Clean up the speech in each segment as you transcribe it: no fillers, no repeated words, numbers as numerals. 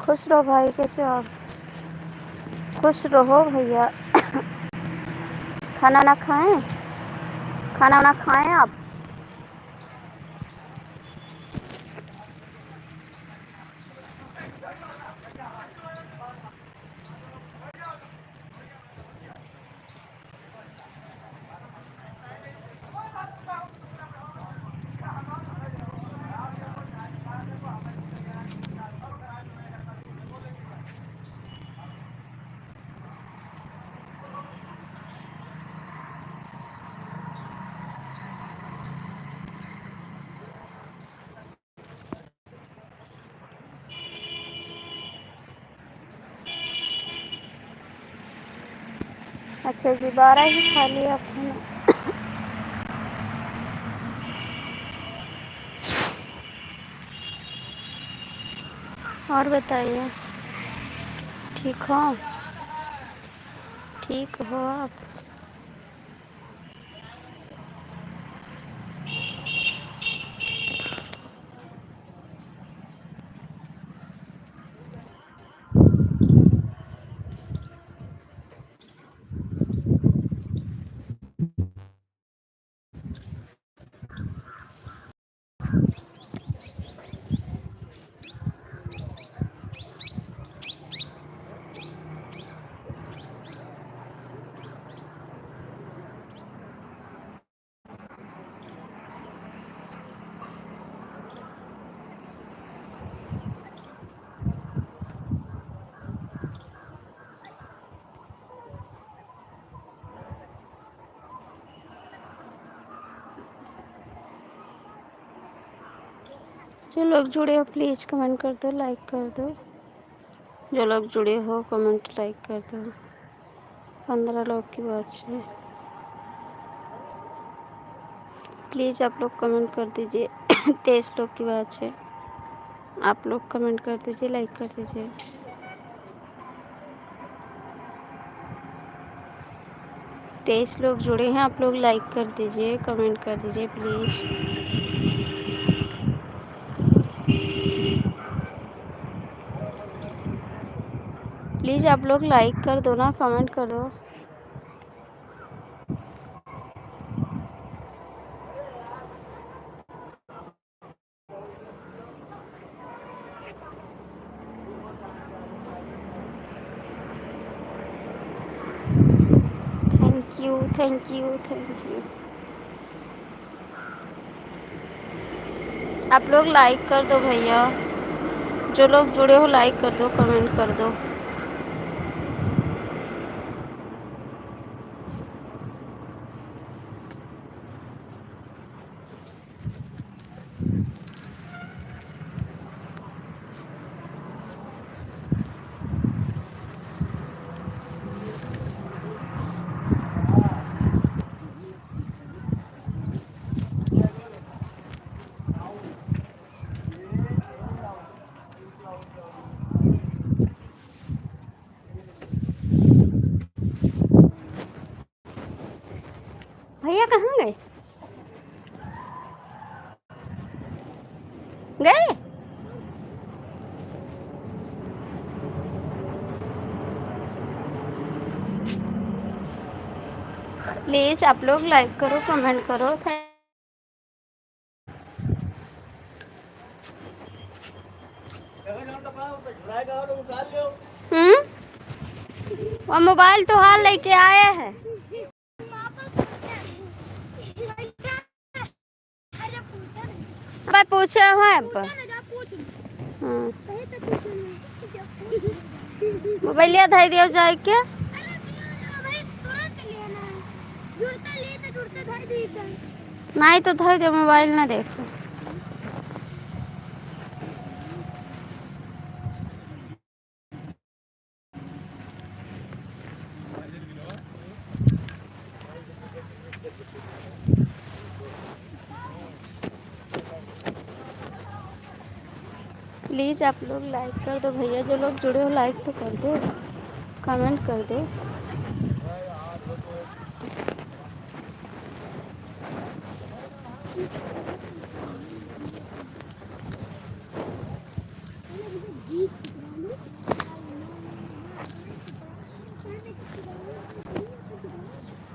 खुश रहो भाई, कैसे हो आप? खुश रहो भैया। खाना ना खाएं? खाना ना खाएं आप? अच्छा जी, 12 ही खा लिया आपने? और बताइए, ठीक हो? ठीक हो आप? जो लोग जुड़े हो प्लीज़ कमेंट कर दो, लाइक कर दो। जो लोग जुड़े हो कमेंट लाइक कर दो। 15 लोग की बात है, प्लीज़ आप लोग कमेंट कर दीजिए। 23 लोग की बात है, आप लोग कमेंट कर दीजिए, लाइक कर दीजिए। 23 लोग जुड़े हैं, आप लोग लाइक कर दीजिए, कमेंट कर दीजिए प्लीज़। प्लीज़ आप लोग लाइक कर दो ना, कमेंट कर दो। Thank you, thank you, thank you. आप लोग लाइक कर दो भैया, जो लोग जुड़े हो लाइक कर दो, कमेंट कर दो। भैया कहाँ गए? गए? प्लीज़ आप लोग लाइक करो, कमेंट करो। और मोबाइल तो हाल लेके आए हैं। मैं पूछे हैं अब। मोबाइल धाई दियो जाए क्या? नहीं तो धाई दियो, मोबाइल ना देखो। प्लीज़ आप लोग लाइक कर दो भैया, जो लोग जुड़े हो लाइक तो कर दो, कमेंट कर दे।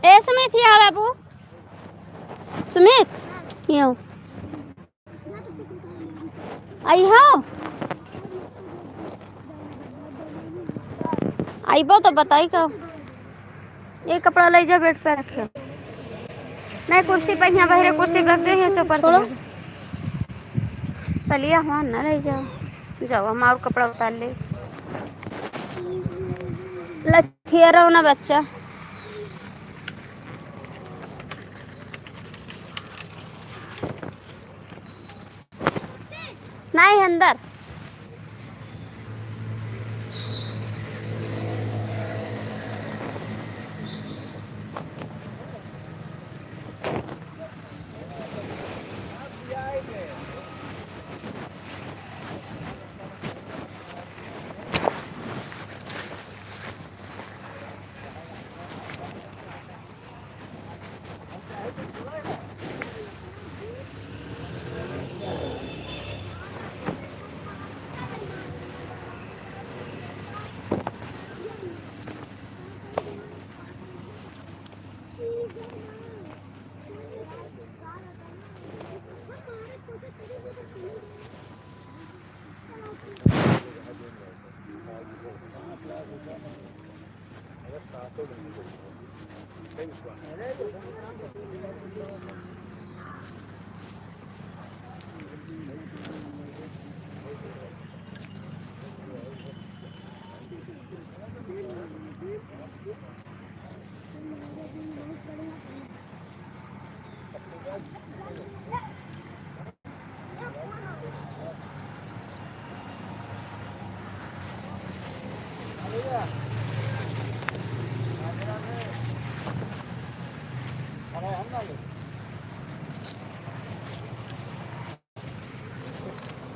ए सुमित यहाँ बाबू, सुमित क्यों आई हो? आईबो तो बताई का। ये कपड़ा ले जा बेड पे रखे। नहीं कुर्सी पे, यहाँ बाहर कुर्सी पे रख दे, यहाँ चौपर छोड़ो। चलिए हाँ ना ले जाओ, जाओ हम और कपड़ा उतार ले। लखिया रहो ना बच्चा। नहीं अंदर।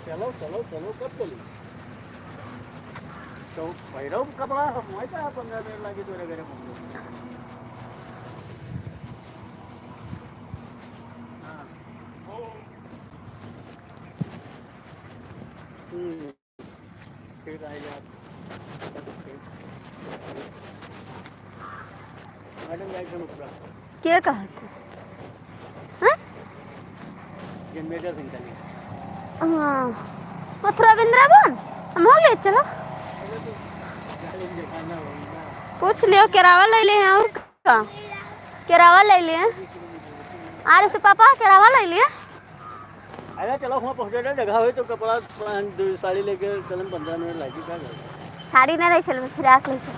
चलो चलो चलो कब चली तो भैरव कपड़ा माहिती आहे 15 मिनिट लागे तुझ्या घरी ठीक आहे यार मैडम जायचं नुकता क्या कहा था? हाँ जनमेजर सिंह का हाँ मथुरा वृंदावन हम हो ले चलो पूछ लियो केरावा ले ले हैं और का केरावा ले लिए आरे से पापा केरावा ले लिए। अरे चलो वहाँ पहुँचे जगह हुई तो कपड़ा साड़ी लेके चलन 15 मिनट लागी क्या साड़ी नहीं ले चल फिराक ले चल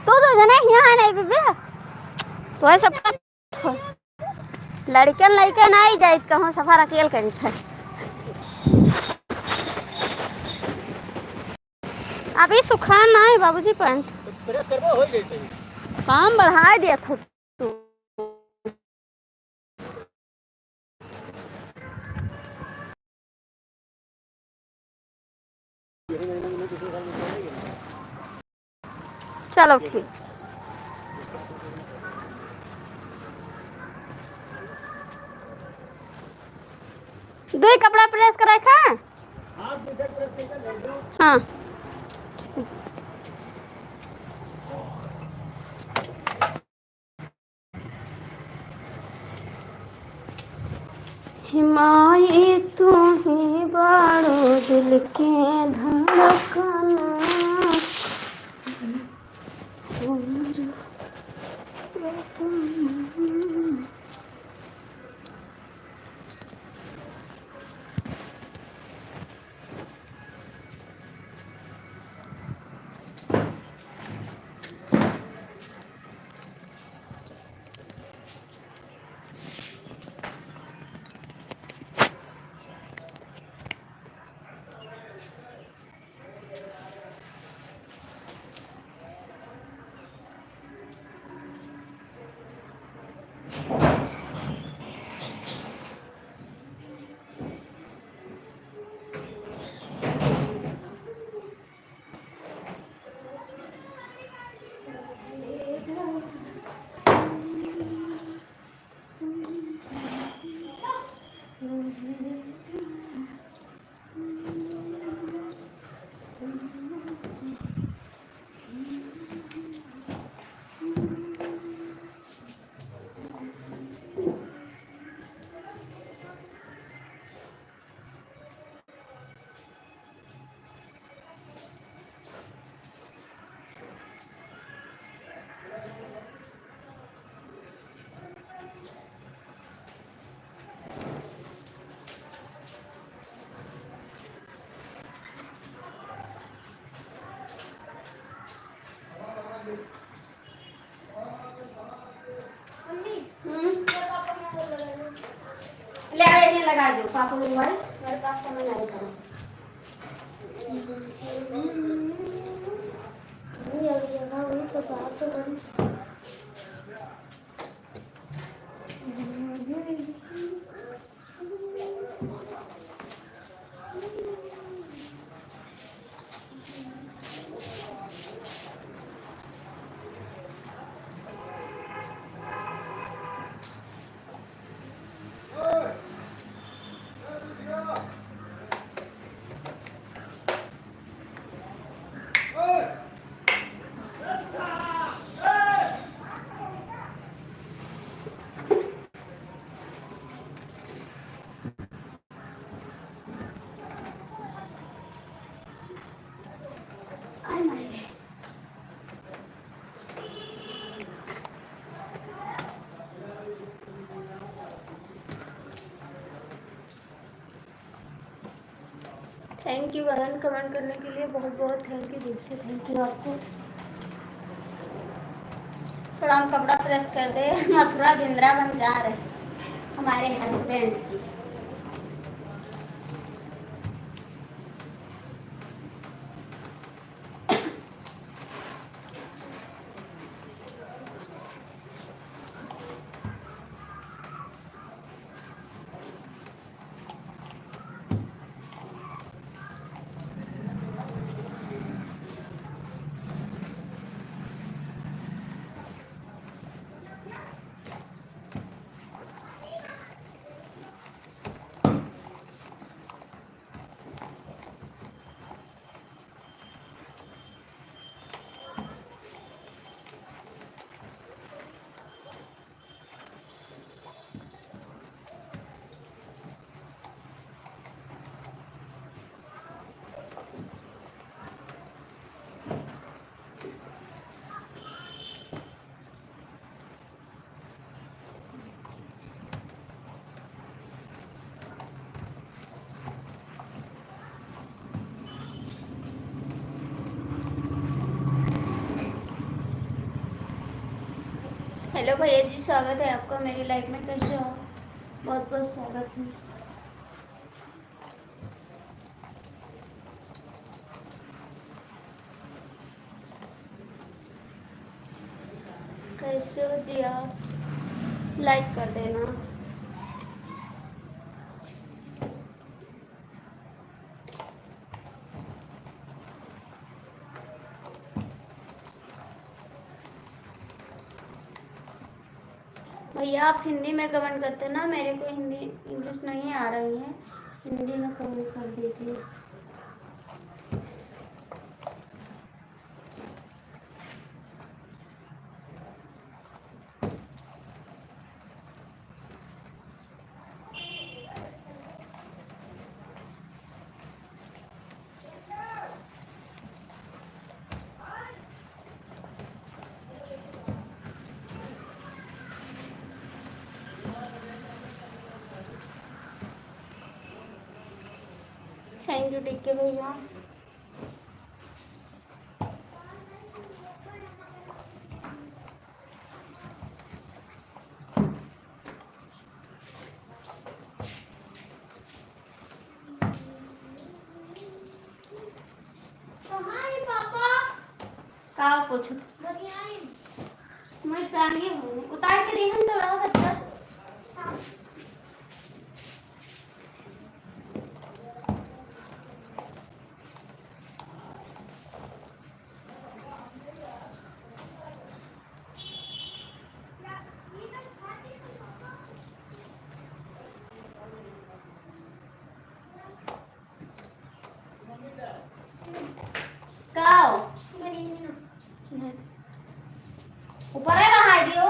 तो जने यहाँ नहीं बेबे तो है सब लड़कन लड़के नहीं जाए कहूँ सफर अकेले करी था अभी सुखा ना है बाबूजी पैंट काम बढ़ा दिया था तू चलो ठीक दो कपड़ा प्रेस कर रखा है हाँ हिमाई तू ही बाड़ो दिल के धड़कन ले आ ये लगा दो पापा मोबाइल मेरे पास समय नहीं था ये जगह हुई तो बात तो करूं थैंक यू बहन कमेंट करने के लिए बहुत बहुत थैंक यू दिल से थैंक यू आपको थोड़ा हम कपड़ा प्रेस कर दे मथुरा वृंदावन जा रहे हमारे हस्बैंड जी हेलो भैया जी स्वागत है आपका मेरी लाइफ में कैसे हो बहुत बहुत स्वागत है कैसे हो जी आप लाइक कर देना भैया आप हिंदी में कमेंट करते ना मेरे को हिंदी इंग्लिश नहीं आ रही है हिंदी में कमेंट कर दीजिए थैंक यू टीके भैया का कुछ मैं टांगे हूँ उतार के देखन तो रहा बच्चा ऊपर है बाहर दियो।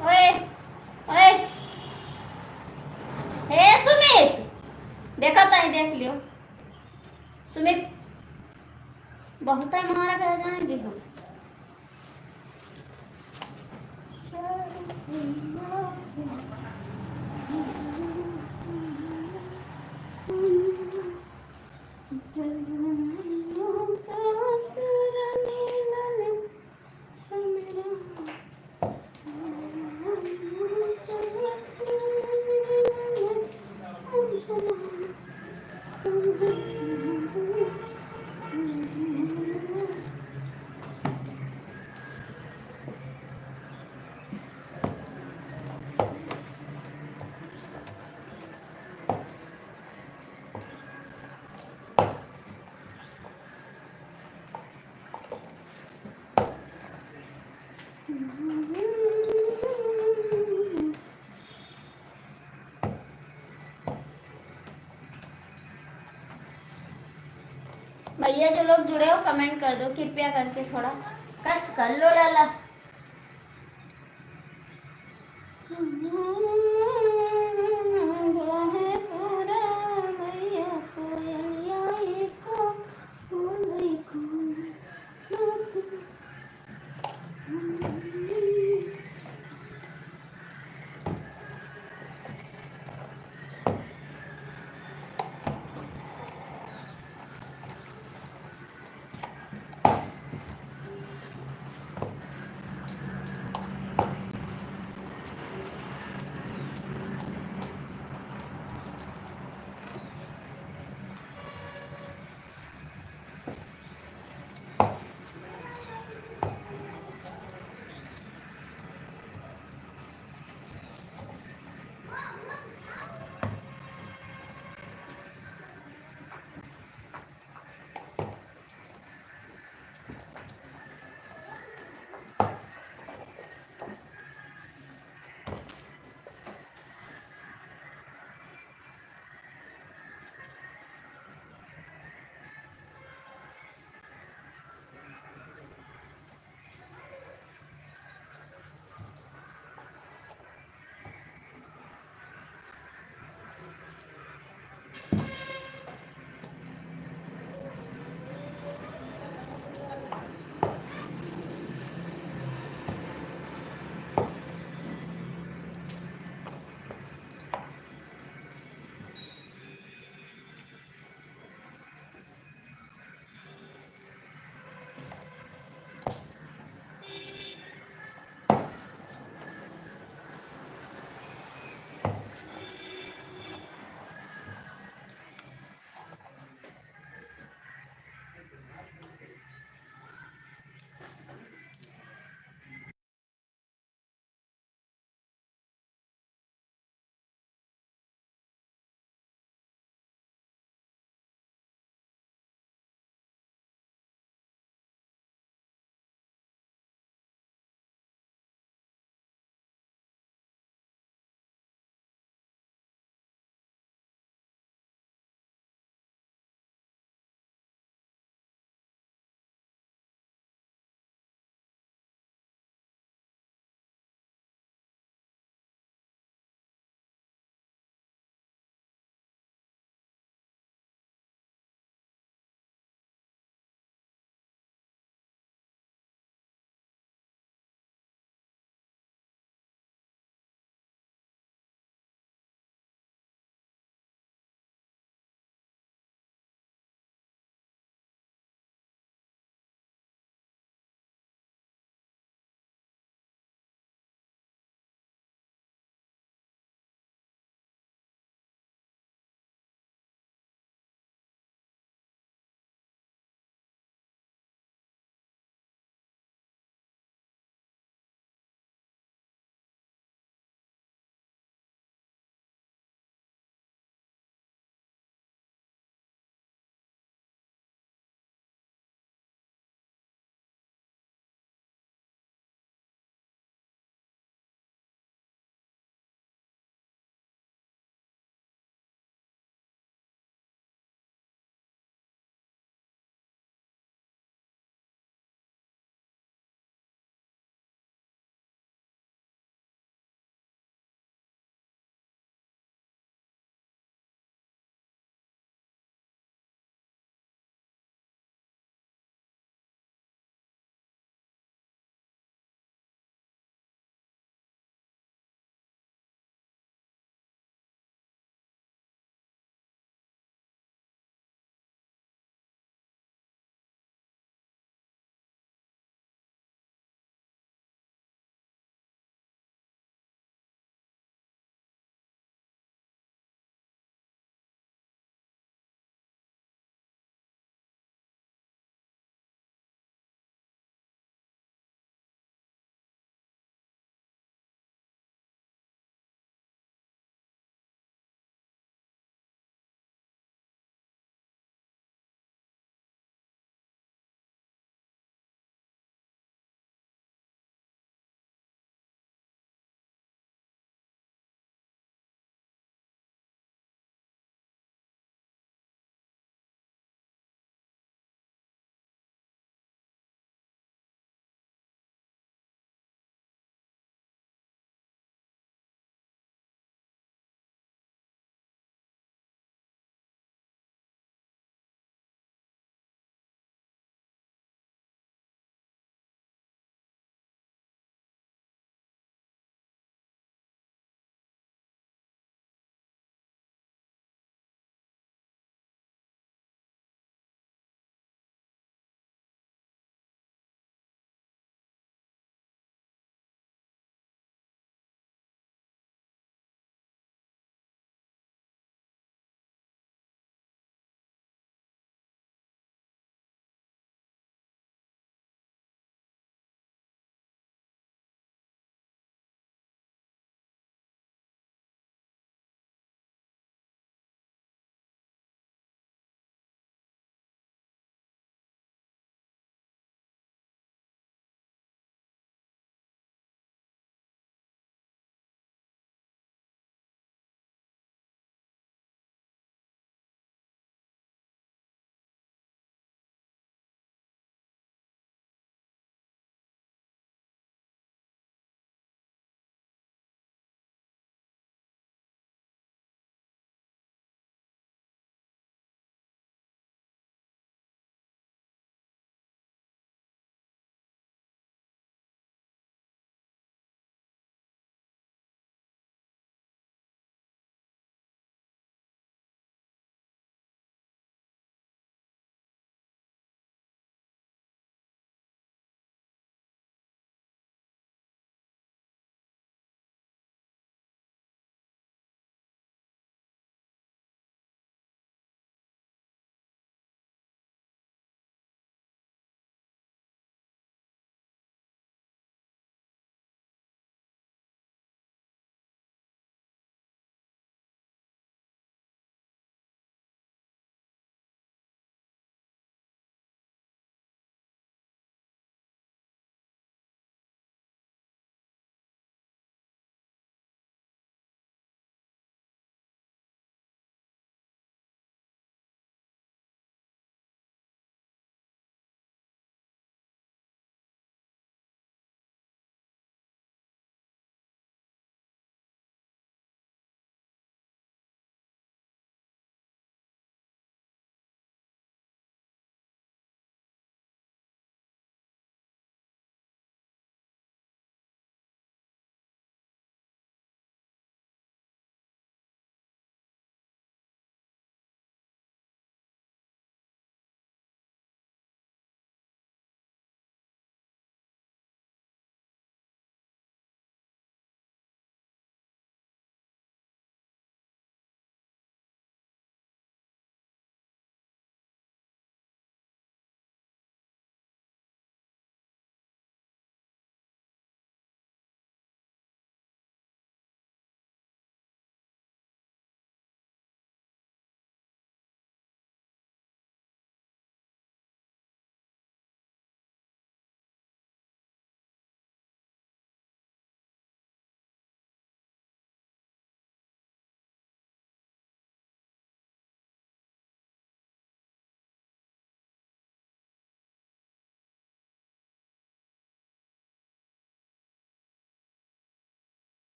ओए ओए हे सुमित, देखा ताई देख लियो सुमित, बहुत ही मारा कर जाएंगे हम। भैया जो लोग जुड़े हो कमेंट कर दो कृपया करके, थोड़ा कष्ट कर लो लाला।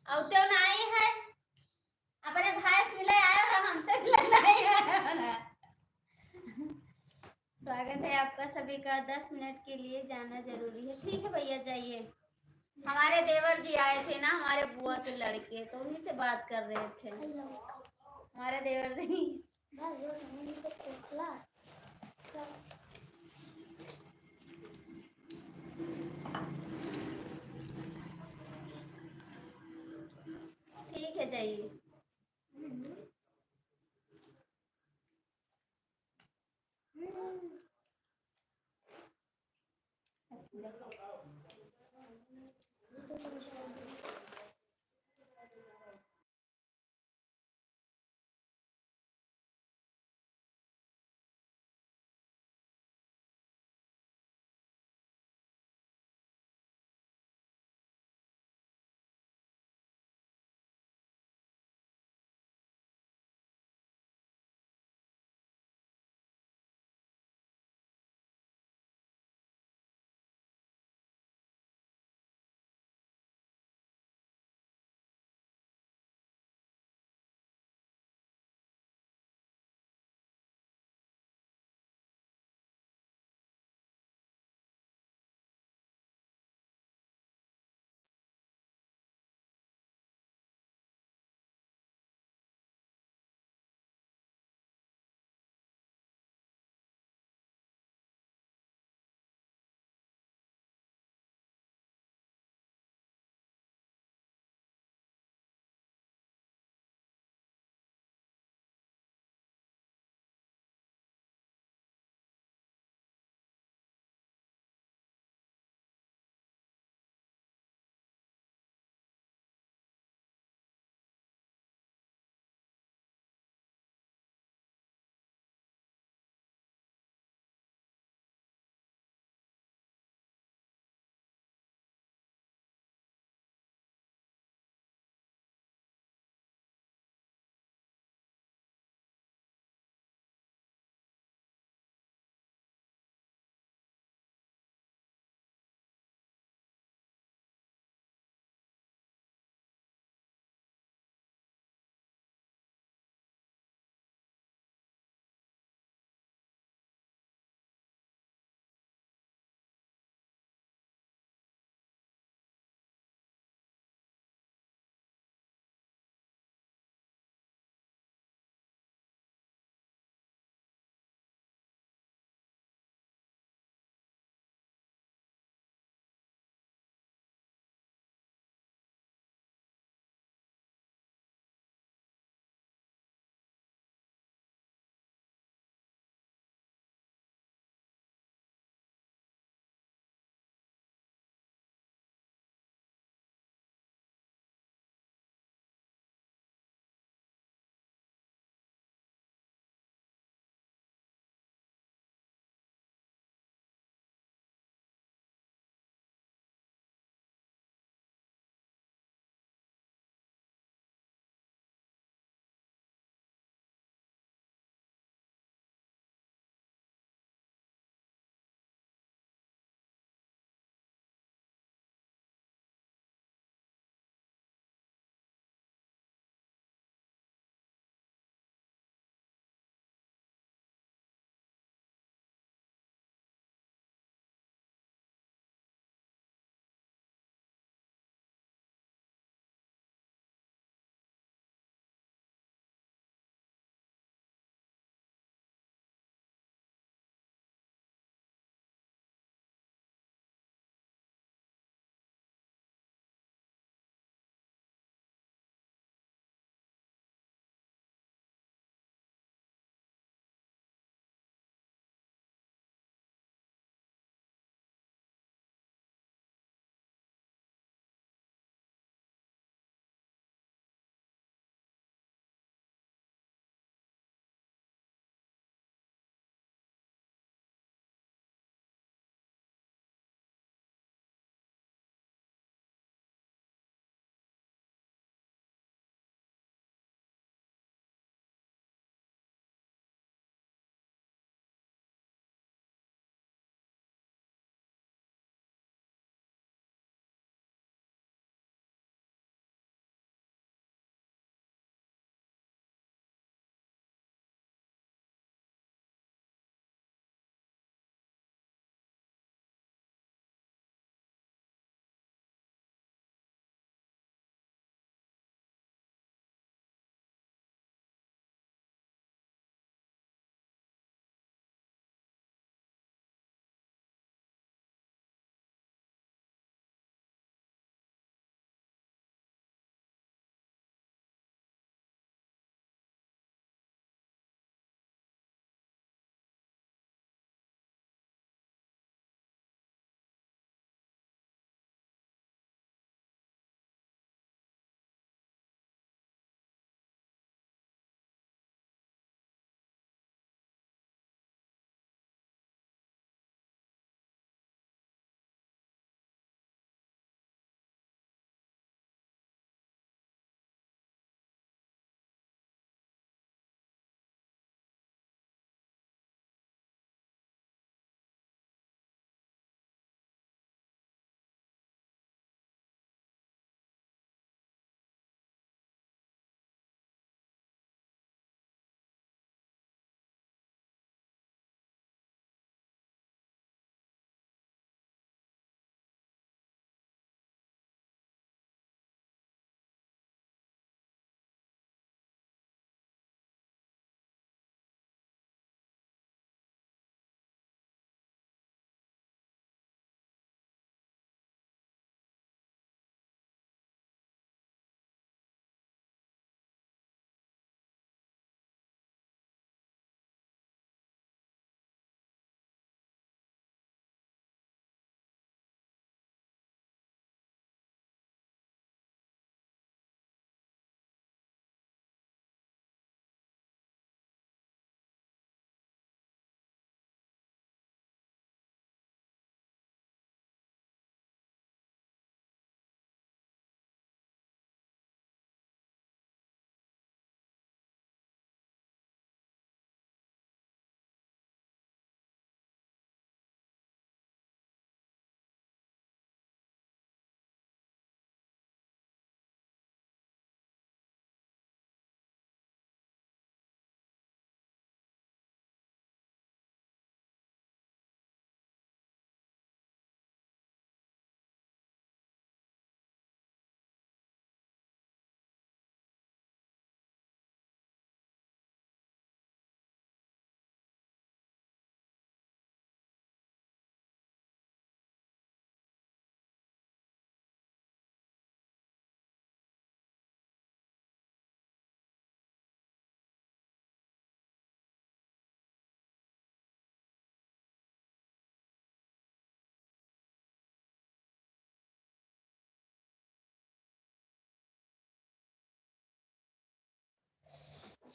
और तो नहीं है अपने भाई से मिले आए और हमसे मिले नहीं है। स्वागत है आपका सभी का। 10 मिनट के लिए जाना जरूरी है। ठीक है भैया जाइए। हमारे देवर जी आए थे ना, हमारे बुआ के लड़के, तो उन्हीं से बात कर रहे थे हमारे देवर जी। ठीक है जाइए।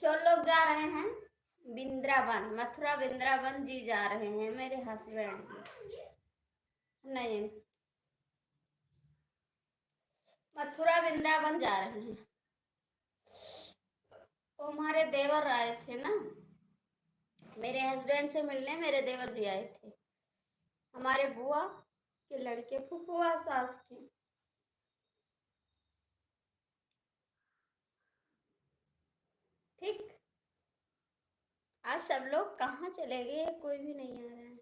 जो लोग जा रहे हैं वृंदावन, मथुरा वृंदावन जी जा रहे हैं मेरे हस्बैंड जी। नहीं, मथुरा वृंदावन जा रहे हैं। तो हमारे देवर आए थे ना, मेरे हस्बैंड से मिलने मेरे देवर जी आए थे, हमारे बुआ के लड़के, फुफुआ सास के। ठीक, आज सब लोग कहाँ चले गए, कोई भी नहीं आ रहा है।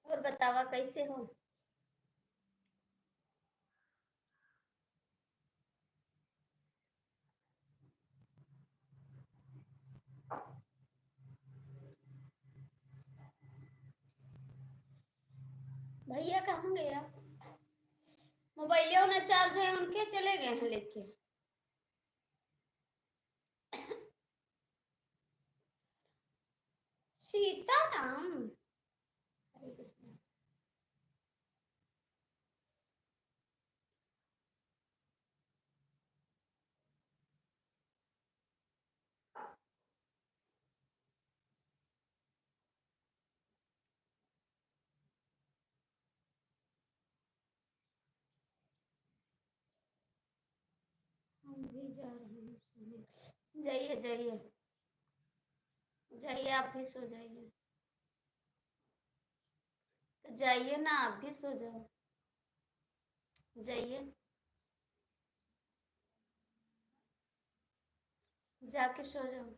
और बतावा कैसे हो? भैया कहाँ गया? मोबाइलियों ना चार्ज है उनके, चले गए हैं लेके। सीताराम, हरे कृष्ण। हम भी जा रहे हैं सोने। जाइए जाइए जाइए, आप भी सो जाइए। तो जाइए ना, आप भी सो जाओ, जाइए, जाके सो जाओ।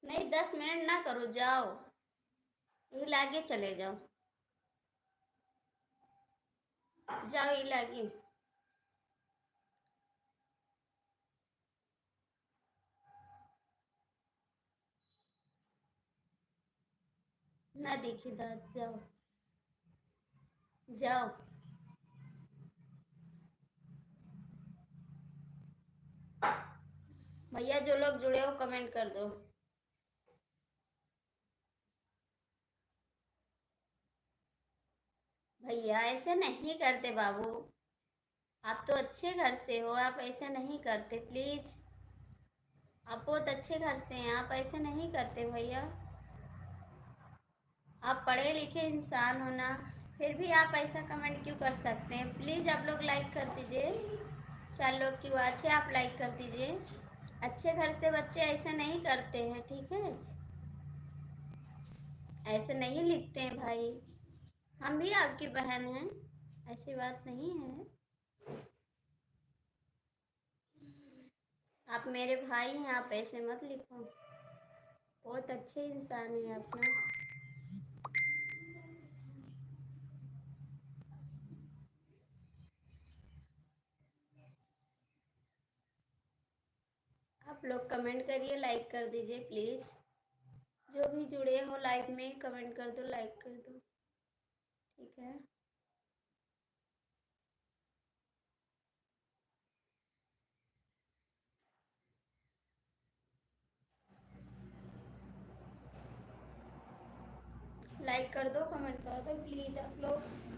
नहीं, 10 मिनट ना करो, जाओ, ये लागे चले जाओ, जाओ ये लागे। ना दिखी दांत, जाओ जाओ। भैया जो लोग जुड़े हो कमेंट कर दो। भैया ऐसे नहीं करते बाबू, आप तो अच्छे घर से हो, आप ऐसे नहीं करते प्लीज। आप बहुत अच्छे घर से हैं, आप ऐसे नहीं करते भैया। आप पढ़े लिखे इंसान हो ना, फिर भी आप ऐसा कमेंट क्यों कर सकते हैं? प्लीज़ आप लोग लाइक कर दीजिए, 4 लोग की वाच है, आप लाइक कर दीजिए। अच्छे घर से बच्चे ऐसे नहीं करते हैं, ठीक है? ऐसे नहीं लिखते हैं भाई, हम भी आपकी बहन हैं, ऐसी बात नहीं है। आप मेरे भाई हैं, आप ऐसे मत लिखो। बहुत अच्छे इंसान हैं आप ना। आप लोग कमेंट करिए, लाइक कर दीजिए प्लीज़। जो भी जुड़े हो लाइव में कमेंट कर दो, लाइक कर दो, ठीक है? लाइक कर दो, कमेंट कर दो प्लीज़ आप लोग।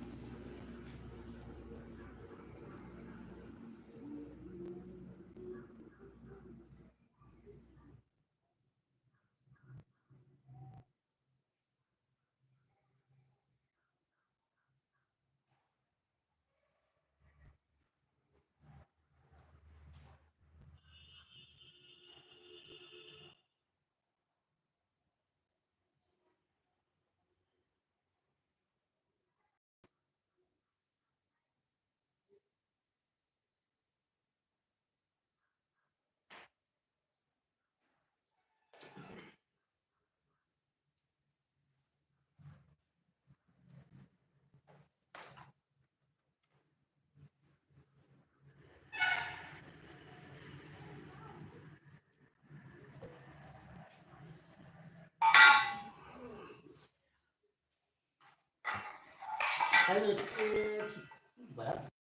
Bueno,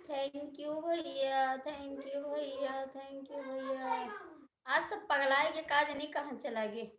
थैंक यू भैया, थैंक यू भैया, थैंक यू भैया। आज सब पगलाए के काज नहीं कहाँ चला गए।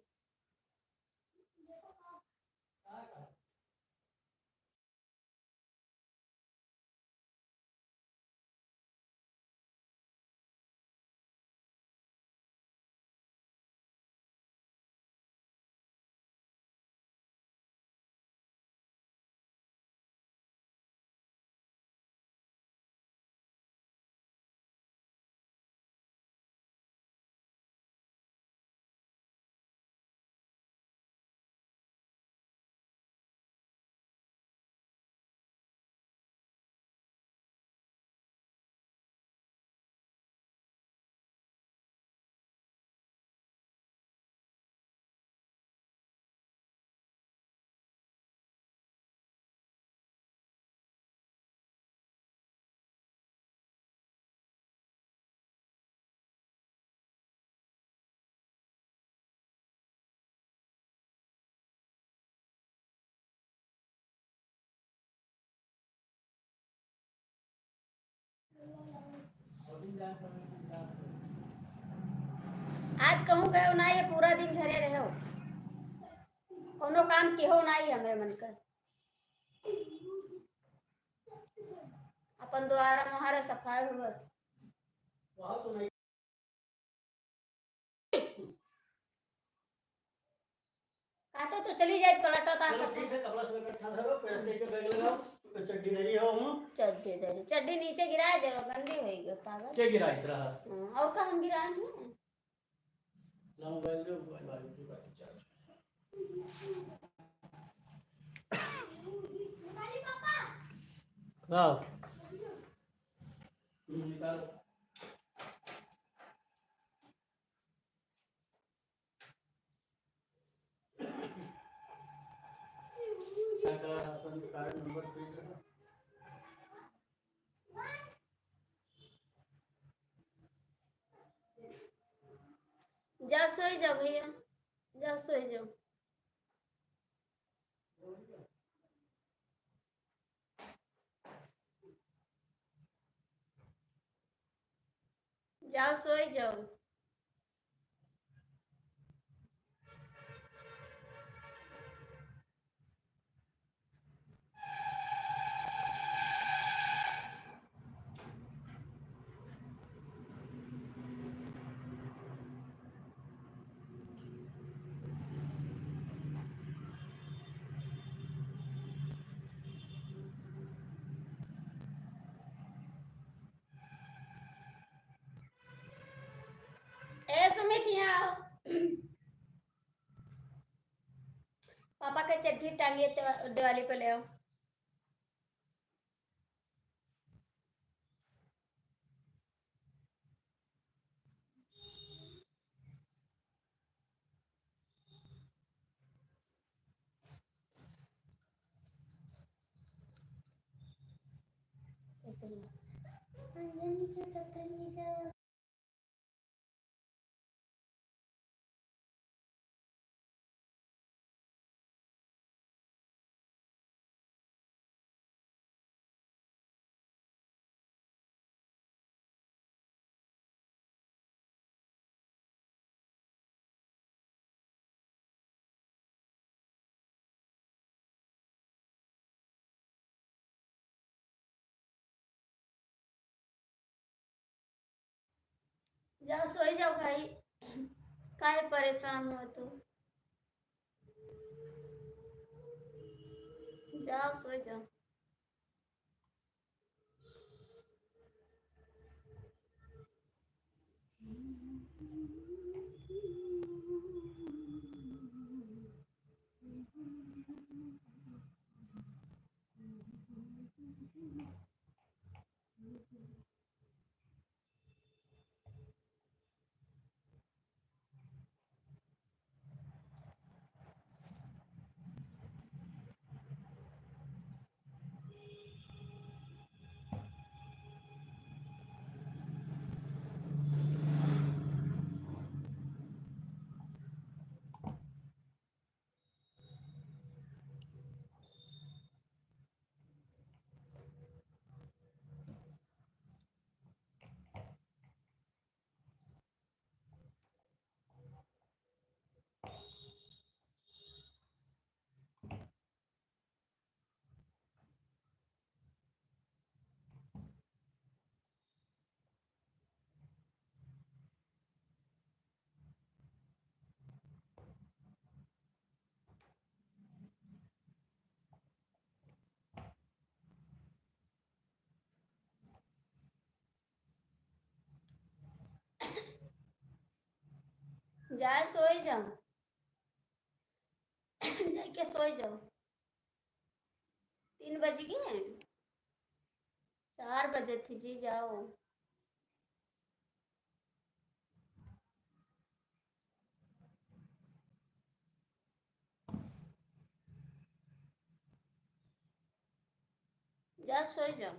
आज कहूँ गए ना, ये पूरा दिन घरे रहो, कोनो काम के हो नहीं हमरे मन कर। अपन द्वारा महारा सफाई हो बस। कहते तो चली जाए पलटो ता सब। ठीक है, कपड़ा सब इकट्ठा धरो, प्रेस करके बैग लगाओ, चड्डी धरी हो हम। चड्डी नीचे गिराए दे रो, गंदी होएगी पागल। के गिराई रहा? और का हम गिराए हैं? ना मोबाइल दे, मोबाइल वाली की बात चार्ज। आओ निकालो। कार्ड नंबर प्रिंट करो। जा सोई जाओ भैया, जाओ सोई जाओ। जाओ सोई जाओ। ए सुमित यहाँ आओ। पापा के चड्डी टांगिए दिवाली पे ले आओ। जाओ सोई जाओ भाई, काहे परेशान हो तू? जाओ सोई जाओ। जा सोई जाओ। जाके सोई जाओ। 3 बज गए हैं। 4 बजे थे जी, जाओ। जा सोई जाओ।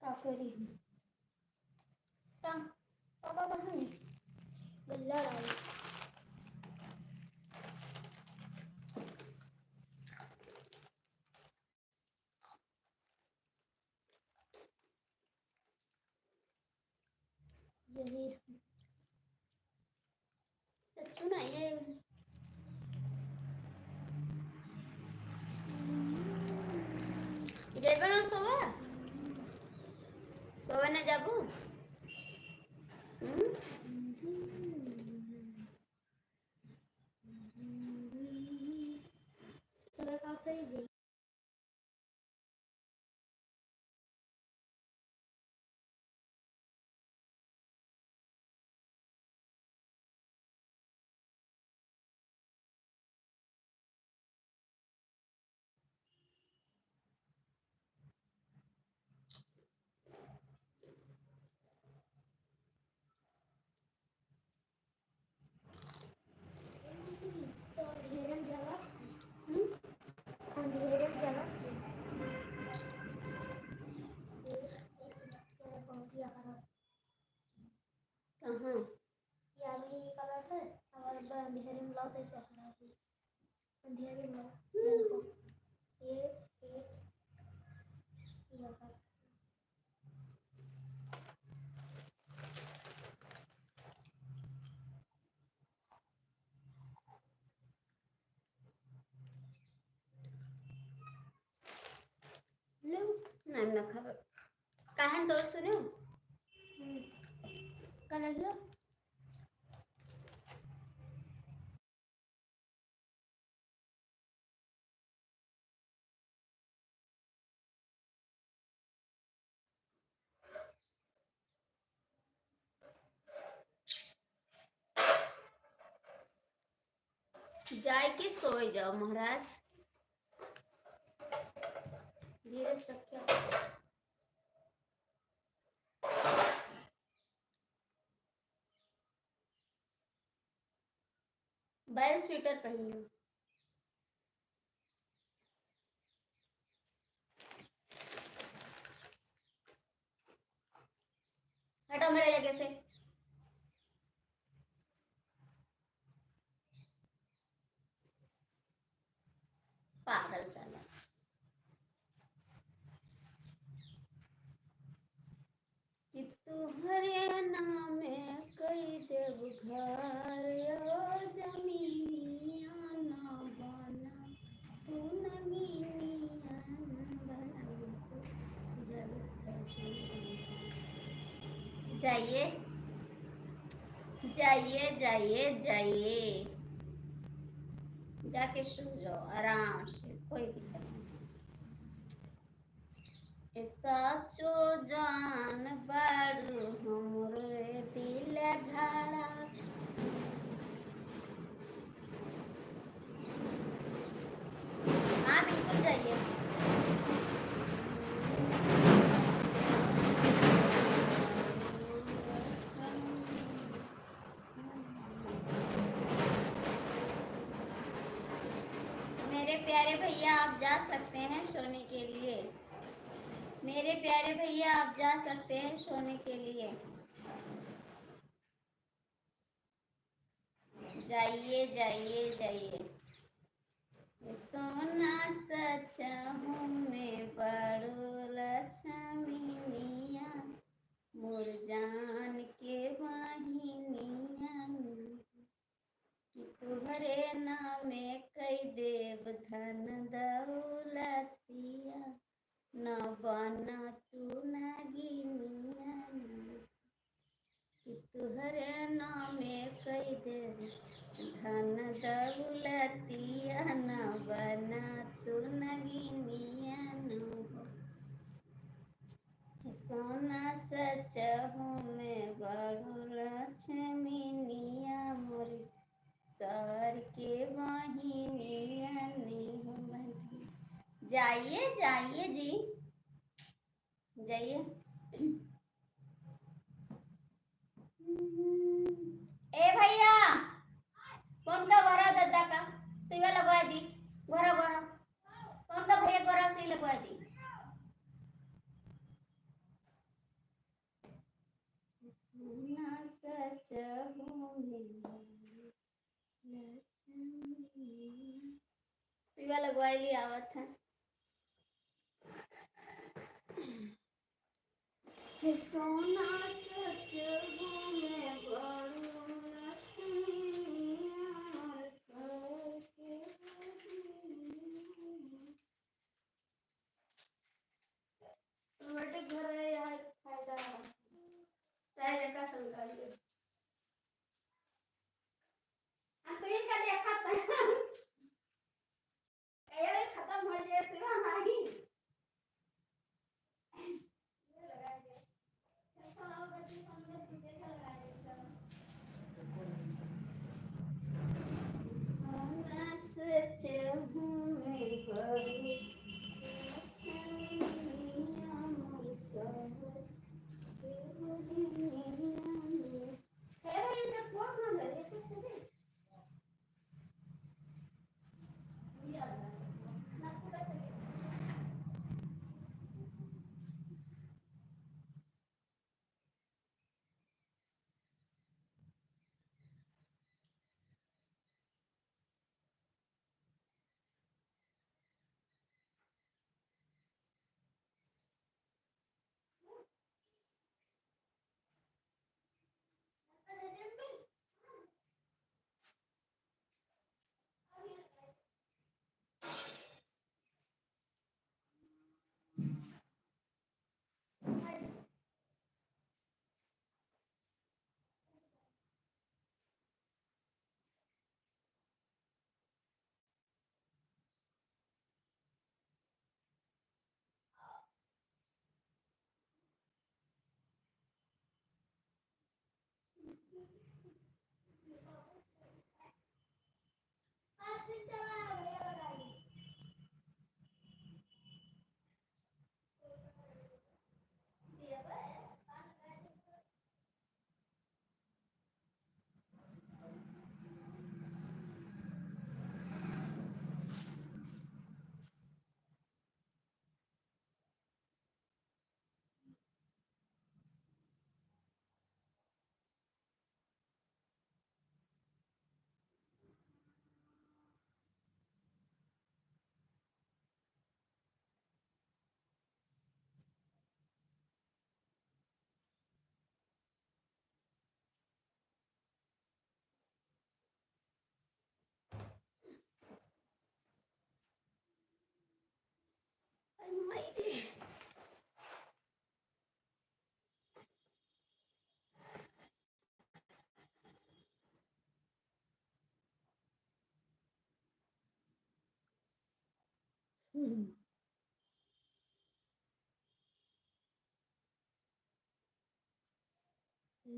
काफरी tang apa bahan gelar jadi cuna ya jadi mana soal Goa न जाबू सगळं का पाहिजे तो अंधेरे में जला अंधेरे में जला बहुत कहाँ यामी कलर है और अंधेरे में लाओ कैसे खराब अंधेरे में देखो ये लगा लो नाम न खबर कहान तो सुनो कर लो जाए के सोए जाओ महाराज धीरे से रखियो बैल स्वेटर पहन लो हटो मेरे जगह से पागल साला कि तुहरे नाम कई देव घर यो जमीनिया ना बना तू नगीनिया बना जाइए जाइए जाइए जाइए जाके सो जाओ आराम से कोई दिक्कत नहीं साचो जान बारू हमरे दिल धारा हाँ बिल्कुल जाइए मेरे प्यारे भैया आप जा सकते हैं सोने के लिए मेरे प्यारे भैया आप जा सकते हैं सोने के लिए जाइए जाइए जाइए सोना सच हूँ मैं बड़ो लक्ष्मीनिया मोर जान के वाहिनिया तुहरे नामे कई देव धन दौलतिया न बना तू नगीनिया तुहरे नामे कई देव धन दौलतिया न बना तू नगीनिया सोना सच हूँ मैं बड़ो लक्ष्मीनिया मोर सर के वाहिनिया जाइए जाइए जी जाइए ए भैया कौन का गोरा दादा का सुई लगवा दी गोरा गोरा कौन का भैया गोरा सुई लगवा दी सोना सच हूँ सुई लगवा लिया आवत है सोना सच हूँ मैं बड़ो लक्ष्मीनिया सर के वाहिनिया। घर है यार फायदा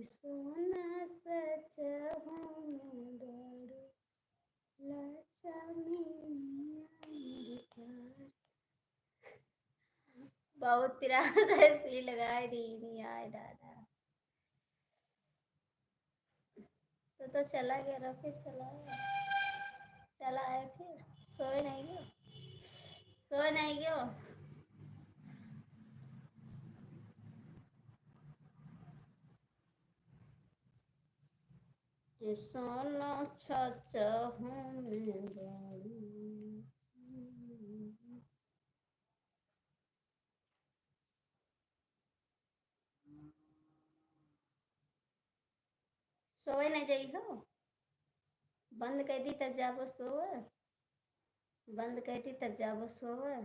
सोना सच हूँ दौड़ो लाचा में बहुत तिरादा इसलिए लगाए दी नहीं आए दादा। तो चला गया ना, फिर चला आया फिर सोए नहीं गयो, सोए नहीं गयो। सोना सच हूँ मैं दौड़ूं। सोए नहीं जाई हो, बंद कर दी तब जाबो सोए, बंद कर दी तब जाबो सोए।